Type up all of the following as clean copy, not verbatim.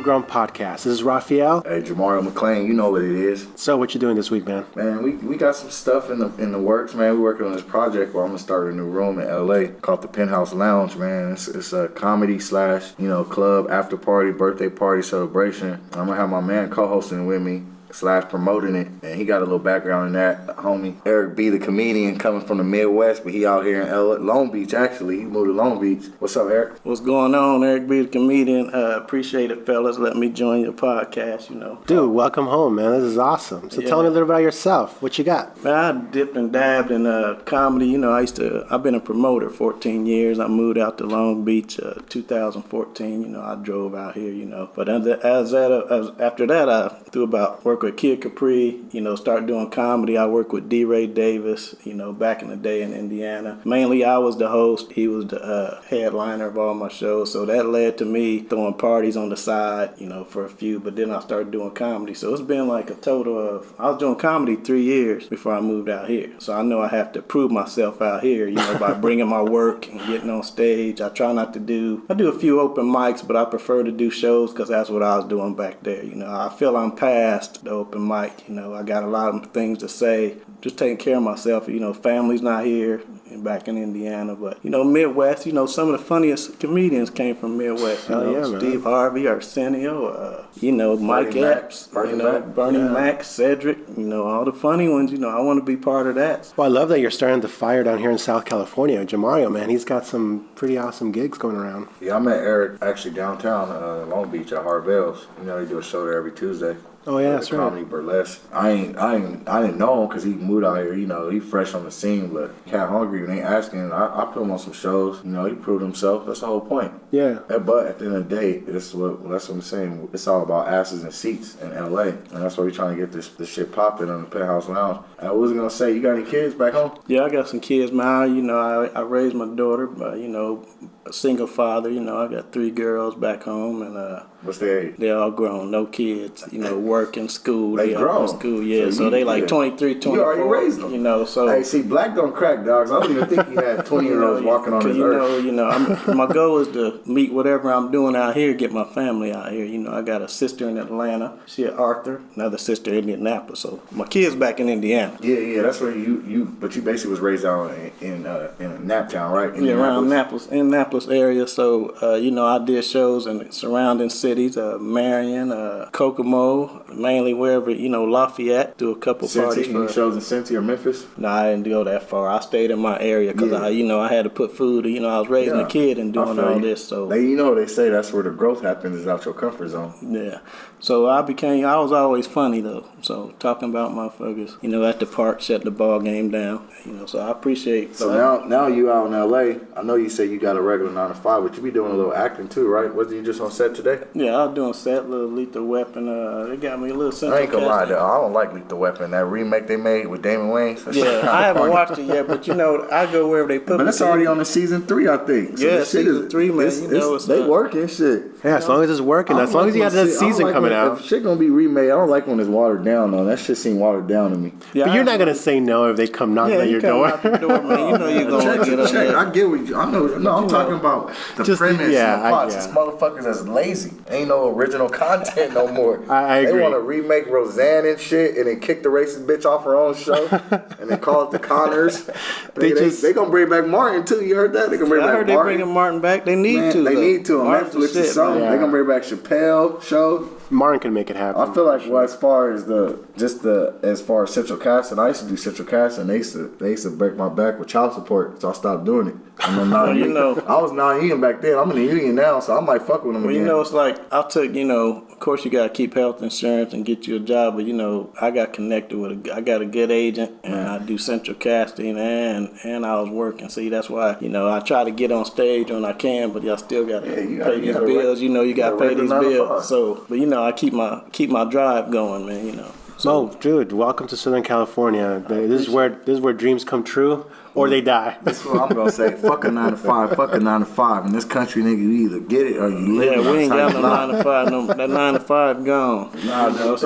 Homegrown-Podcast. This is Raphael. Hey, Jamario McClain, you know what it is. So, what you doing this week, man? Man, we got some stuff in the works, man. We're working on this project where I'm gonna start a new room in LA called the Penthouse Lounge, man. It's a comedy slash, club, after party, birthday party celebration. I'm gonna have my man co-hosting with me / promoting it, and he got a little background in that. Homie Eric B, the comedian, coming from the Midwest, but he out here in Long Beach. Actually, he moved to Long Beach. What's up, Eric? What's going on? Eric B, the comedian. Appreciate it, fellas. Let me join your podcast. Dude, welcome home, man. This is awesome. So tell me a little about yourself. What you got? Man, I dipped and dabbed in comedy. I've been a promoter 14 years. I moved out to Long Beach 2014. I drove out here. But after that, I threw about work with Kid Capri, start doing comedy. I worked with D. Ray Davis, back in the day in Indiana. Mainly I was the host. He was the headliner of all my shows. So that led to me throwing parties on the side, for a few. But then I started doing comedy. So it's been like a total of, I was doing comedy 3 years before I moved out here. So I know I have to prove myself out here, by bringing my work and getting on stage. I try not to I do a few open mics, but I prefer to do shows because that's what I was doing back there. I feel I'm past the open mic. I got a lot of things to say. Just taking care of myself. Family's not here back in Indiana, but Midwest. Some of the funniest comedians came from Midwest. Steve Harvey, Arsenio. Mike Epps. Bernie Mac, Cedric. All the funny ones. I want to be part of that. Well, I love that you're starting the fire down here in South California. Jamario, man, he's got some pretty awesome gigs going around. Yeah, I met Eric actually downtown Long Beach at Harvell's. They do a show there every Tuesday. Oh yeah, that's right. Comedy burlesque. I didn't know him because he moved out here. He fresh on the scene, but Cat Hungry when they asking, I put him on some shows. He proved himself. That's the whole point. Yeah. But at the end of the day, that's what I'm saying. It's all about asses and seats in LA, and that's why we're trying to get this shit popping on the Penthouse Lounge. I was gonna say, you got any kids back home? Yeah, I got some kids, man. I raised my daughter, but a single father. I got 3 girls back home, and what's their age? They're all grown, no kids. Working, school. They grown. In school, yeah. So they like 23, 24. You already raised them. So. Hey, see, black don't crack, dogs. I don't even think he had 20-year-olds walking on this earth. My goal is to meet whatever I'm doing out here, get my family out here. I got a sister in Atlanta. She at Arthur. Another sister in Indianapolis. So my kids back in Indiana. Yeah. That's where but you basically was raised out in Naptown, right? Around Annapolis area. So I did shows in the surrounding cities, Marion, Kokomo, mainly wherever, Lafayette. Do a couple parties. Any shows in Cincy or Memphis? No, I didn't go that far. I stayed in my area because I had to put food. I was raising a kid and doing all this. So they say that's where the growth happens, is out your comfort zone. Yeah. So I was always funny though. So talking about motherfuckers, at the park, shut the ball game down. So I appreciate. So now you out in LA. I know you say you got a regular 9 to 5, but you be doing a little acting too, right? Was you just on set today? Yeah, I was doing set, little Lethal Weapon. They got me a little simple. I ain't gonna lie, though. I don't like Lethal Weapon. That remake they made with Damon Wayans. Yeah, I haven't watched it yet, but I go wherever they put me. But it's already on the season 3, I think. So season 3, man. They working shit. Yeah, as long as it's working. As long as you got that season coming out. If shit gonna be remade, I don't like when it's watered down, though. That shit seem watered down to me. Yeah, but you're not gonna say no if they come knocking at your door. Knock the door, man. You're gonna get up there. I get what you. I know. No, I'm talking about the premise and the plots. Yeah. These motherfuckers that's lazy. Ain't no original content no more. I agree. They want to remake Roseanne and shit, and then kick the racist bitch off her own show, and then call it the Connors. They gonna bring back Martin too. You heard that? They gonna bring back Martin. They're bringing Martin back. They need to. They need to. On Netflix or something. They gonna bring back Chappelle show. Martin can make it happen. I feel like as far as Central Casting, I used to do Central Casting. They used to break my back with child support, so I stopped doing it. I'm not I was non-union back then. I'm in the union now, so I might fuck with them again. It's like I took, of course you gotta keep health insurance and get you a job, but I got connected with I got a good agent, and I do Central Casting, and I was working. See, that's why I try to get on stage when I can, but I still gotta pay these bills. You gotta pay these bills. So, but I keep my drive going, man. So, dude, welcome to Southern California. This is where dreams come true or they die. That's what I'm gonna say. Fuck a 9 to 5. Fuck a 9 to 5. In this country, nigga, you either get it or you live. Yeah, we ain't got no 9 to 5. No, that 9 to 5 gone. No, it's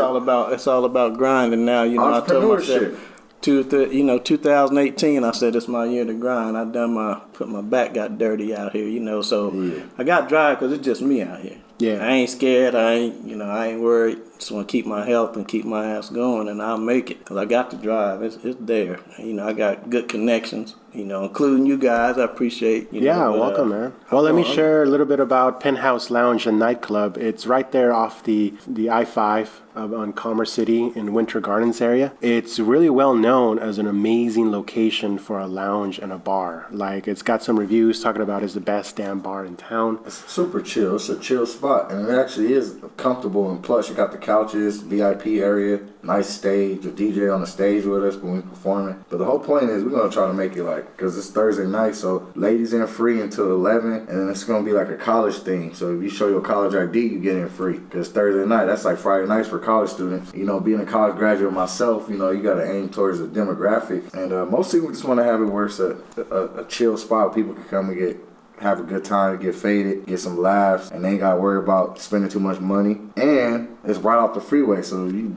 all about grinding now. I told myself. 2018, I said it's my year to grind. Got dirty out here, so I got drive because it's just me out here. Yeah. I ain't scared. I ain't worried. Just want to keep my health and keep my ass going, and I'll make it. Because I got to drive. It's there. I got good connections, including you guys. I appreciate, welcome, man. Well, let me share a little bit about Penthouse Lounge and Nightclub. It's right there off the I-5 on Commerce City in Winter Gardens area. It's really well known as an amazing location for a lounge and a bar. Like, it's got some reviews talking about it's the best damn bar in town. It's super chill. It's a chill spot, and it actually is comfortable and plush. You got the couches, VIP area, nice stage, a DJ on the stage with us when we performing. But the whole point is we're gonna try to make it because it's Thursday night, so ladies in free until 11, and then it's gonna be like a college theme. So if you show your college ID, you get in free. Because Thursday night, that's like Friday nights for college students. Being a college graduate myself, you gotta aim towards a demographic, and most people just want to have it where it's a chill spot where people can come and have a good time, get faded, get some laughs, and they ain't got to worry about spending too much money. And it's right off the freeway, so you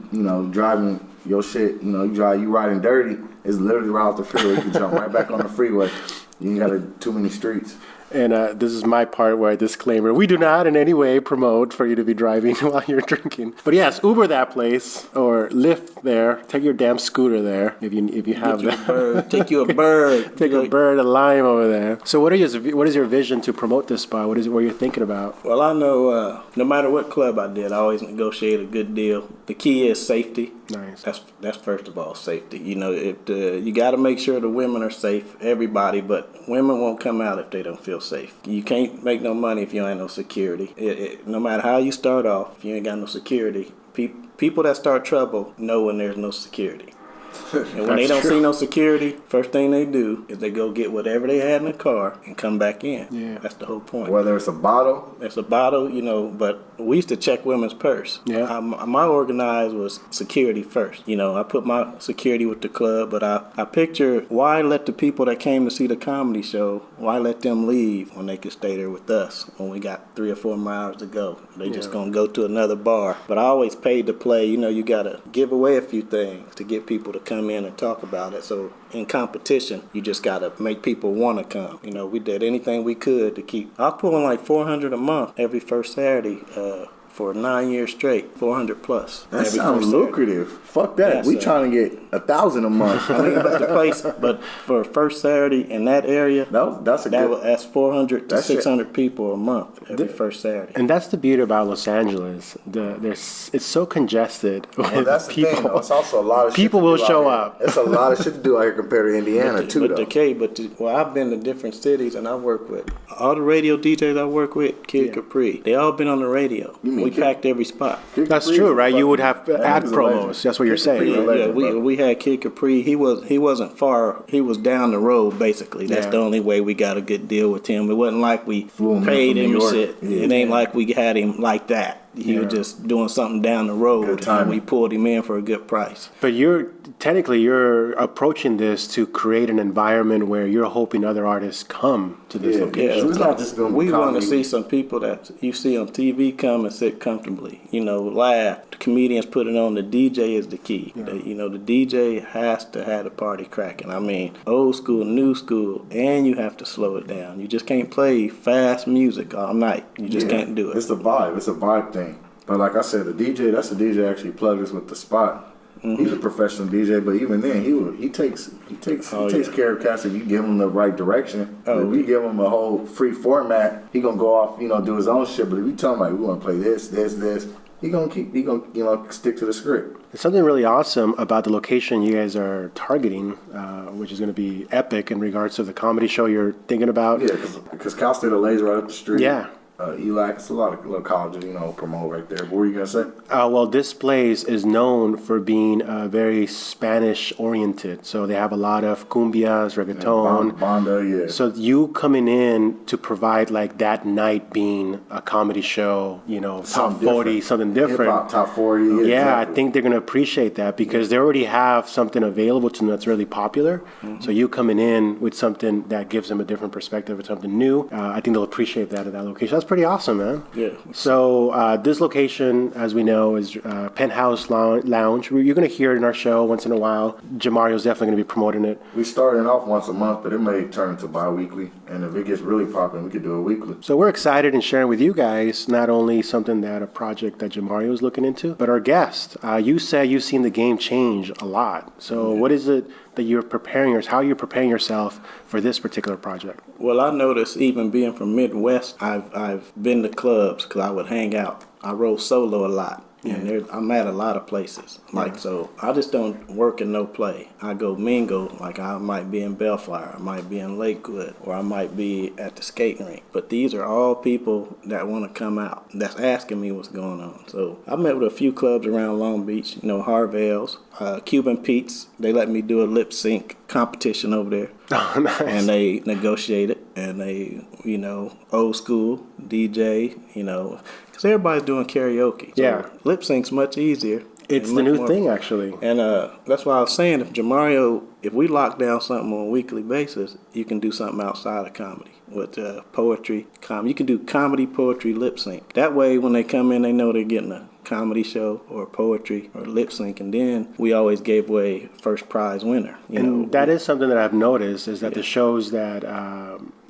driving your shit, you riding dirty, it's literally right off the freeway. You can jump right back on the freeway. You ain't got too many streets. And this is my part where I disclaimer, we do not in any way promote for you to be driving while you're drinking. But yes, Uber that place or Lyft there. Take your damn scooter there if you have that. Take you a bird. Take a bird, a lime over there. So what is your vision to promote this spot? What you're thinking about? Well, I know no matter what club I did, I always negotiate a good deal. The key is safety. Nice. That's first of all, safety. You got to make sure the women are safe, everybody, but women won't come out if they don't feel safe. You can't make no money if you ain't no security. No matter how you start off, if you ain't got no security, people that start trouble know when there's no security. And when they don't see no security, first thing they do is they go get whatever they had in the car and come back in. Yeah. That's the whole point. Whether it's a bottle. It's a bottle, but we used to check women's purse. Yeah. My organized was security first. I put my security with the club, but I picture why let the people that came to see the comedy show, why let them leave when they could stay there with us when we got 3 or 4 miles to go. They just going to go to another bar. But I always paid to play. You got to give away a few things to get people to come in and talk about it. So in competition, you just got to make people want to come. We did anything we could to keep. I was pulling like $400 a month every first Saturday for 9 years straight, 400 plus. That sounds lucrative. Fuck that. We trying to get 1,000 a month. But the place, but for first Saturday in that area, that's 400 to 600 people a month every first Saturday. And that's the beauty about Los Angeles. It's so congested with that's people. The thing, though. It's also a lot of shit people will show up. It's a lot of shit to do out here compared to Indiana too. I've been to different cities and I work with all the radio DJs I work with. Kid Capri, they all been on the radio. We packed every spot. That's true, right? You would have ad promos. That's what you're saying. Right? We had Kid Capri. He wasn't far. He was down the road basically. That's the only way we got a good deal with him. It wasn't like we paid him and shit. It ain't like we had him like that. He was just doing something down the road, and we pulled him in for a good price. But you're approaching this to create an environment where you're hoping other artists come to this location. So it's not just going to be We want to see some people that you see on TV come and sit comfortably, laugh. The comedians put it on. The DJ is the key. Yeah. The DJ has to have the party cracking. I mean, old school, new school, and you have to slow it down. You just can't play fast music all night. You just can't do it. It's the vibe. It's a vibe thing. But like I said, that's the DJ actually plugged us with the spot. Mm-hmm. He's a professional DJ, but even then, he takes care of cats if you give him the right direction. If you give him a whole free format, he gonna go off, do his own shit. But if you tell him like we want to play this, he gonna stick to the script. There's something really awesome about the location you guys are targeting, which is going to be epic in regards to the comedy show you're thinking about. Yeah, because Cal State LA is right up the street. Yeah. ELAC, it's a lot of little colleges, promote right there. What were you going to say? Well, this place is known for being very Spanish-oriented. So they have a lot of cumbias, reggaeton. Banda, yeah. So you coming in to provide like that night being a comedy show, top 40, something different. Hip-hop, top 40. Yeah, exactly. I think they're going to appreciate that because they already have something available to them that's really popular. Mm-hmm. So you coming in with something that gives them a different perspective or something new, I think they'll appreciate that at that location. That's pretty awesome, man. Yeah. So this location, as we know, is Penthouse Lounge. You're going to hear it in our show once in a while. Jamario's definitely going to be promoting it. We starting off once a month, but it may turn into bi-weekly. And if it gets really popping, we could do it weekly. So we're excited in sharing with you guys not only something that a project that Jamario is looking into, but our guest. You say you've seen the game change a lot. So what is it that you're preparing, or how you're preparing yourself for this particular project? Well, I noticed even being from Midwest, I've been to clubs because I would hang out. I roll solo a lot. And I'm at a lot of places. So I just don't work and no play. I go mingle. Like I might be in Bellflower, I might be in Lakewood, or I might be at the skating rink. But these are all people that want to come out, that's asking me what's going on. So I met with a few clubs around Long Beach, Harvell's, Cuban Pete's. They let me do a lip sync competition over there. Oh, nice. And they negotiated, and they, old school DJ, because everybody's doing karaoke. So lip sync's much easier. It's the new thing, actually. And that's why I was saying, if we lock down something on a weekly basis, you can do something outside of comedy with poetry. You can do comedy, poetry, lip sync. That way, when they come in, they know they're getting a comedy show or poetry or lip sync, and then we always gave away first prize winner. That is something that I've noticed, is that the shows that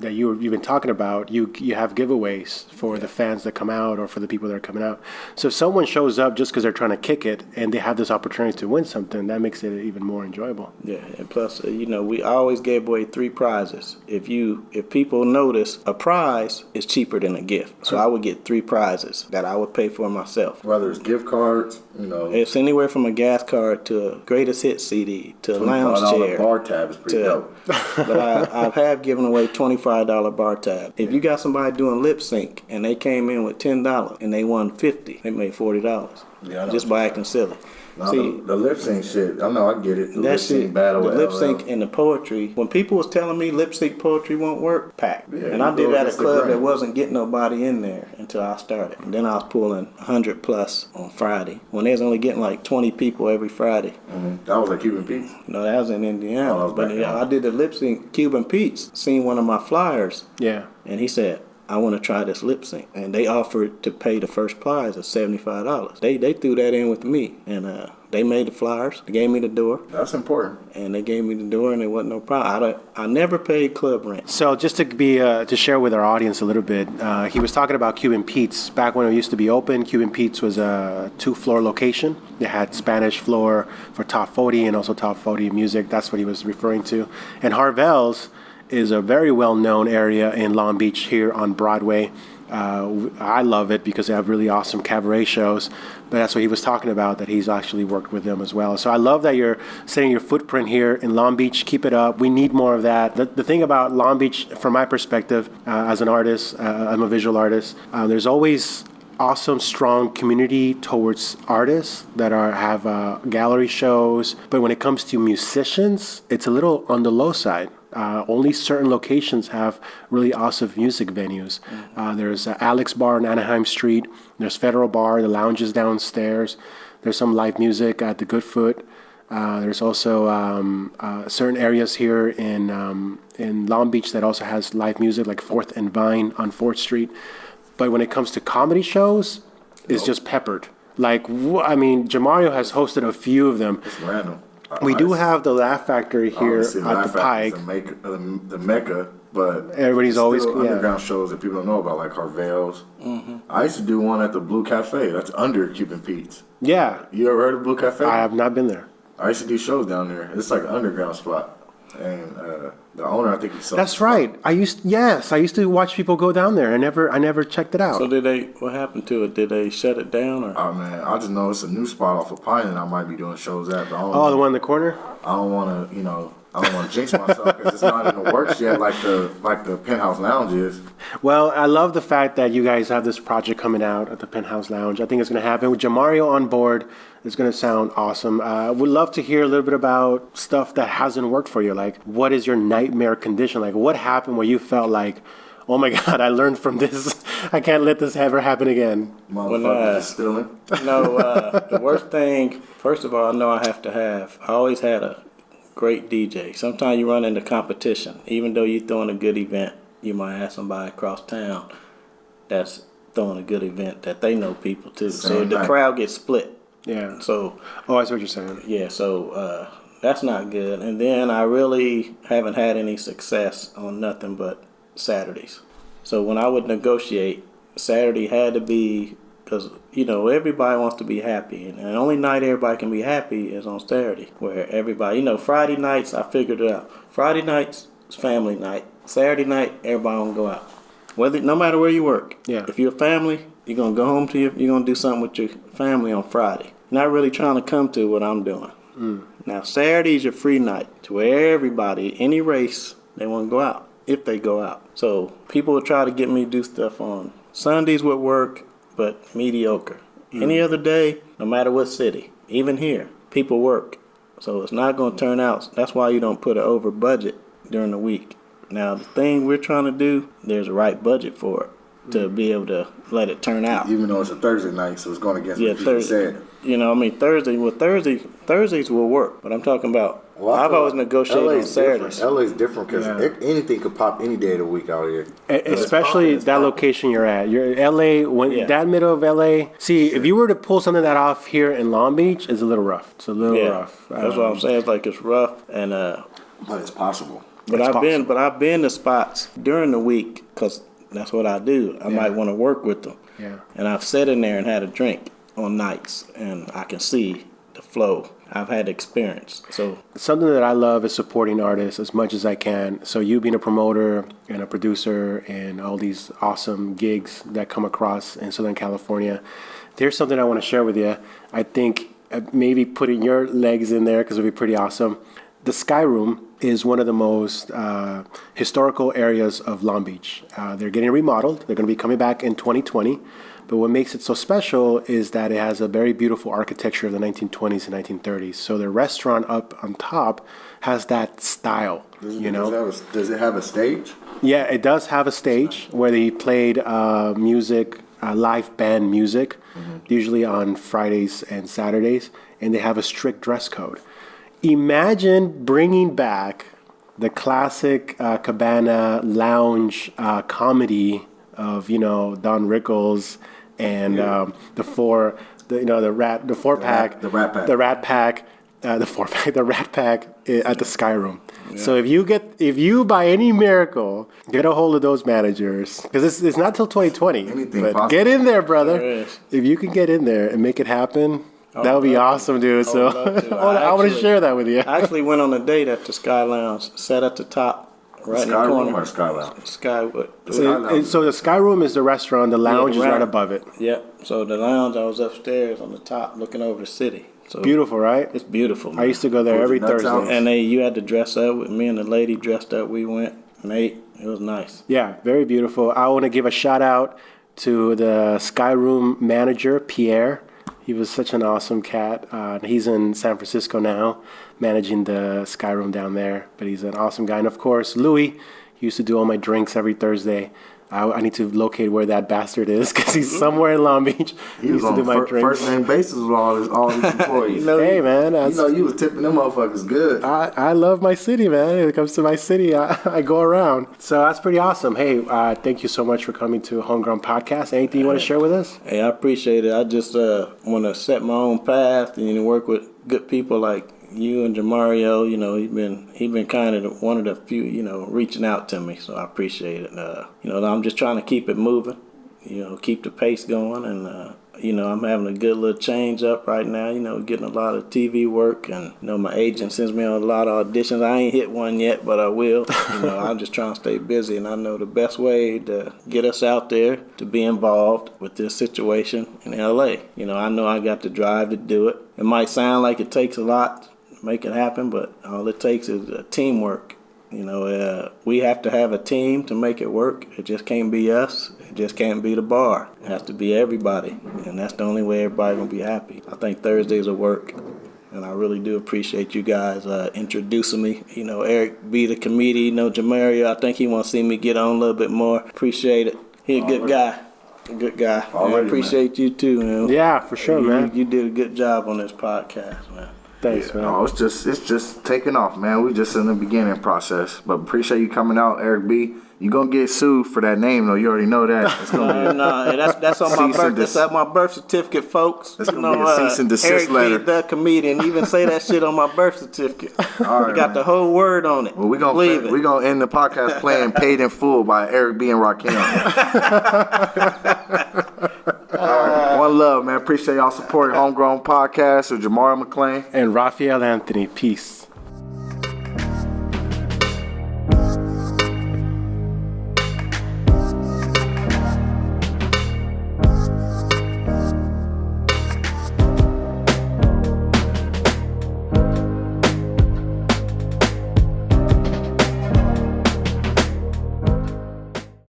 you've been talking about, you have giveaways for the fans that come out or for the people that are coming out. So if someone shows up just because they're trying to kick it and they have this opportunity to win something, that makes it even more enjoyable. Yeah, and plus, we always gave away 3 prizes. If people notice, a prize is cheaper than a gift. So I would get 3 prizes that I would pay for myself. Whether it's gift cards, It's anywhere from a gas card to a greatest hit CD to a lounge chair. Bar tab is pretty dope. But I have given away $25 bar tab. If you got somebody doing lip sync and they came in with $10 and they won $50, they made $40 just by acting silly. No, see, the lip sync shit, I know, I get it. The lip sync battle. The lip sync and the poetry. When people was telling me lip sync poetry won't work, packed. Yeah, and I did that at a club that wasn't getting nobody in there until I started. And then I was pulling 100 plus on Friday, when they was only getting like 20 people every Friday. Mm-hmm. That was at Cuban Pete's? No, that was in Indiana. But I did the lip sync. Cuban Pete's seen one of my flyers. Yeah. And he said, I want to try this lip sync. And they offered to pay the first prize of $75. They threw that in with me. And they made the flyers. They gave me the door. That's important. And they gave me the door, and it wasn't no problem. I never paid club rent. So just to share with our audience a little bit, he was talking about Cuban Pete's. Back when it used to be open, Cuban Pete's was a 2-floor location. They had Spanish floor for top 40 and also top 40 music. That's what he was referring to. And Harvell's is a very well-known area in Long Beach here on Broadway. I love it because they have really awesome cabaret shows, but that's what he was talking about, that he's actually worked with them as well. So I love that you're setting your footprint here in Long Beach. Keep it up. We need more of that. The thing about Long Beach, from my perspective, as an artist, I'm a visual artist, there's always awesome, strong community towards artists that have gallery shows. But when it comes to musicians, it's a little on the low side. Only certain locations have really awesome music venues. There's Alex Bar on Anaheim Street. There's Federal Bar, the lounges downstairs. There's some live music at the Goodfoot. There's also certain areas here in Long Beach that also has live music, like 4th and Vine on 4th Street. But when it comes to comedy shows, it's just peppered. Jamario has hosted a few of them. It's random. We do have the Laugh Factory here at the Pike. The Mecca, but everybody's always underground shows that people don't know about, like Harvell's. Mm-hmm. I used to do one at the Blue Cafe. That's under Cuban Pete's. Yeah. You ever heard of Blue Cafe? I have not been there. I used to do shows down there. It's like an underground spot. And the owner, I think he sold. That's right. I used to watch people go down there. I never checked it out. So what happened to it? Did they shut it down, or? Oh man, I just know it's a new spot off of Pine, and I might be doing shows at. But the one in the corner. I don't want to, jinx myself because it's not in the works yet, like the Penthouse Lounge is. Well, I love the fact that you guys have this project coming out at the Penthouse Lounge. I think it's going to happen with Jamario on board. It's going to sound awesome. Would love to hear a little bit about stuff that hasn't worked for you. Like, what is your nightmare condition? Like, what happened where you felt like, oh my God, I learned from this. I can't let this ever happen again. Motherfuckers stealing. The worst thing, first of all, I know I always had a great DJ. Sometimes you run into competition. Even though you're throwing a good event, you might have somebody across town that's throwing a good event that they know people too. So Same the night. crowd gets split. Yeah. So Oh, I see what you're saying. yeah, so that's not good. And then I really haven't had any success on nothing but Saturdays. So when I would negotiate, Saturday had to be, because, everybody wants to be happy. And the only night everybody can be happy is on Saturday, where everybody, Friday nights, I figured it out. Friday nights is family night. Saturday night, everybody want to go out. No matter where you work. Yeah. If you're a family, you're going to go home you're going to do something with your family on Friday. You're not really trying to come to what I'm doing. Now, Saturday is your free night to where everybody, any race, they want to go out, if they go out. So people will try to get me to do stuff on Sundays with work, but mediocre. Any other day, no matter what city, even here, people work. So it's not going to turn out. That's why you don't put it over budget during the week. Now, the thing we're trying to do, there's a right budget for it to be able to let it turn out. Even though it's a Thursday night, so it's going against what you just said. Thursdays will work, but I'm talking about, I've always negotiated on Saturdays. LA's different because anything could pop any day of the week out here. Especially that location you're at. You're LA, that middle of LA. See, if you were to pull something that off here in Long Beach, it's a little rough. It's a little rough. That's what I'm saying. It's like it's rough, and But it's possible. But I've been to spots during the week because that's what I do. I might want to work with them. Yeah. And I've sat in there and had a drink on nights, and I can see the flow. I've had experience. So something that I love is supporting artists as much as I can. So you being a promoter and a producer and all these awesome gigs that come across in Southern California, there's something I want to share with you. I think maybe putting your legs in there because it would be pretty awesome. The Sky Room is one of the most historical areas of Long Beach. They're getting remodeled. They're going to be coming back in 2020. But what makes it so special is that it has a very beautiful architecture of the 1920s and 1930s. So the restaurant up on top has that style, Does it have a stage? Yeah, it does have a stage where they played music, live band music, usually on Fridays and Saturdays. And they have a strict dress code. Imagine bringing back the classic Cabana lounge comedy of Don Rickles and the Rat Pack at the Sky Room. Yeah. So if you by any miracle get a hold of those managers, because it's not till 2020, but possible. Get in there, brother. If you can get in there and make it happen. That would be awesome, dude. So I want to share that with you. I actually went on a date at the Sky Lounge, sat at the top, right in the corner. Sky Room or Sky Lounge? So the Sky Room is the restaurant. The lounge is right above it. Yep. So the lounge, I was upstairs on the top, looking over the city. So beautiful, right? It's beautiful, man. I used to go there every Thursday. And you had to dress up with me and the lady dressed up. We went and ate. It was nice. Yeah, very beautiful. I want to give a shout out to the Sky Room manager, Pierre. He was such an awesome cat. He's in San Francisco now, managing the Sky Room down there. But he's an awesome guy. And of course, Louis, he used to do all my drinks every Thursday. I need to locate where that bastard is because he's somewhere in Long Beach. He was on first name basis with all his employees. Hey, man. You was tipping them motherfuckers good. I love my city, man. When it comes to my city, I go around. So that's pretty awesome. Hey, thank you so much for coming to Homegrown-Podcast. Anything you want to share with us? Hey, I appreciate it. I just want to set my own path and work with good people like you and Jamario. He been kind of one of the few, reaching out to me. So I appreciate it. I'm just trying to keep it moving, keep the pace going. And, I'm having a good little change up right now, getting a lot of TV work. And, my agent sends me on a lot of auditions. I ain't hit one yet, but I will. I'm just trying to stay busy. And I know the best way to get us out there to be involved with this situation in LA. I know I got the drive to do it. It might sound like it takes a lot to make it happen, but all it takes is teamwork. We have to have a team to make it work. It just can't be us. It just can't be the bar. It has to be everybody, and that's the only way everybody gonna be happy. I think Thursdays will work, and I really do appreciate you guys introducing me. Eric B, the comedian. Jamario, I think he wants to see me get on a little bit more. Appreciate it. He a good guy. Good guy. I appreciate you too, man. Yeah, for sure, man. You did a good job on this podcast, man. Thanks, man. No, it's just taking off, man. We just in the beginning process, but appreciate you coming out, Eric B. You gonna get sued for that name though. You already know that. It's gonna be that's on my birth. That's on my birth certificate, folks. That's gonna be a cease and desist Eric letter. B, the comedian, even say that shit on my birth certificate. All right, I got man. the whole word on it. Well, we're gonna end the podcast playing "Paid in Full" by Eric B and Rakim. All right, one love, man. Appreciate y'all supporting Homegrown Podcast with Jamar McClain And Raphael Anthony, peace.